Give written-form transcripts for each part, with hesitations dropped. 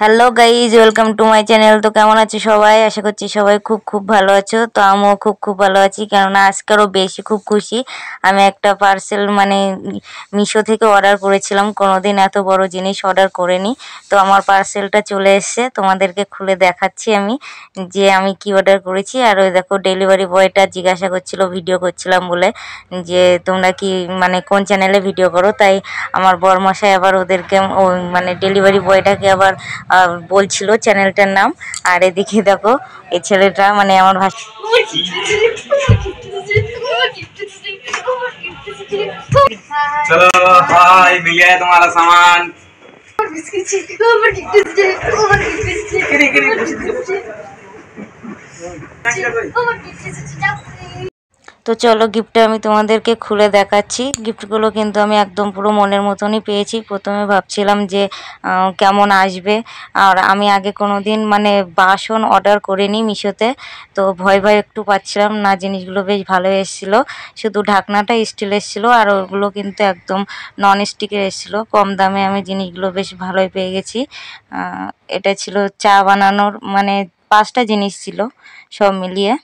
Hello guys, welcome to my channel. তো কেমন আছো সবাই? আশা করছি সবাই খুব খুব ভালো আছো। তো আমিও খুব খুব ভালো আছি, কেননা আজকেরও বেশি খুব খুশি। আমি একটা পার্সেল মিশো থেকে অর্ডার করেছিলাম, কোনোদিন এত বড় জিনিস অর্ডার করিনি। তো আমার পার্সেলটা চলে এসেছে, তোমাদেরকে খুলে দেখাচ্ছি আমি যে আমি কি অর্ডার করেছি। আর ওই দেখো, ডেলিভারি বয়টা জিজ্ঞাসা করছিল ভিডিও করছিলাম বলে যে তোমরা কি কোন চ্যানেলে ভিডিও করো। তাই আমার বরমশাই আবার ওদেরকে ডেলিভারি বয়টাকে আবার বলছিল চ্যানেলটার নাম। আর এদিকে দেখো, এই ছেলেটা আমার ভাষা चलो भाई मिल गया तुम्हारा सामान। তো চলো, গিফটটা আমি তোমাদেরকে খুলে দেখাচ্ছি। গিফটগুলো কিন্তু আমি একদম পুরো মনের মতনই পেয়েছি। প্রথমে ভাবছিলাম যে কেমন আসবে, আর আমি আগে কোনো দিন বাসন অর্ডার করিনি মিশোতে। তো ভয় ভয় একটু পাচ্ছিলাম না। জিনিসগুলো বেশ ভালো এসেছিলো, শুধু ঢাকনাটা স্টিল এসেছিলো, আর ওগুলো কিন্তু একদম নন স্টিকের এসেছিলো। কম দামে আমি জিনিসগুলো বেশ ভালোই পেয়ে গেছি। এটা ছিল চা বানানোর 5টা জিনিস ছিল সব মিলিয়ে।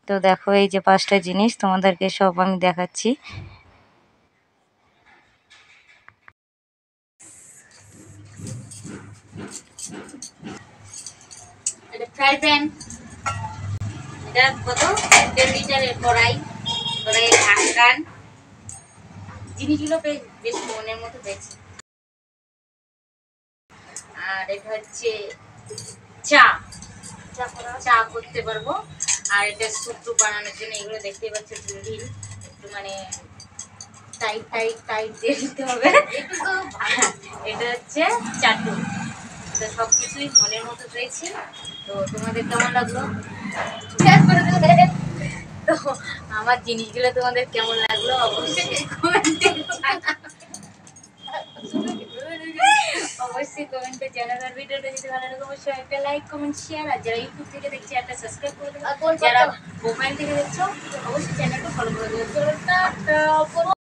তো দেখো, এই যে 5টা জিনিস তোমাদেরকে সব আমি দেখাচ্ছি। এটা ফ্রাই প্যান, এটা কত 10 লিটারের কড়াই, কড়াইয়ের ঢাকন, জিনিসগুলো বেশ মনের মতো পেয়েছি। আর এটা হচ্ছে চা চা করতে পারবো। আর এটা স্যুপ বানানোর জন্য এগুলো দেখতে পাচ্ছি ঢিল একটু টাইট টাইট টাইট দিয়ে দিতে হবে। এটা হচ্ছে চাটু। তো সব কিছুই মনের মতো পেয়েছি। তো তোমাদের কেমন লাগলো? তো আমার জিনিসগুলো তোমাদের কেমন লাগলো অবশ্যই কমেন্টে জানাবেন। ভিডিওটা যদি ভালো লাগে অবশ্যই একটা লাইক, কমেন্ট, শেয়ার। আর যারা ইউটিউব থেকে দেখছে একটা সাবস্ক্রাইব করে দেবেন। যারা মোবাইল থেকে দেখছো অবশ্যই চ্যানেলটা ফলো করে দেবেন।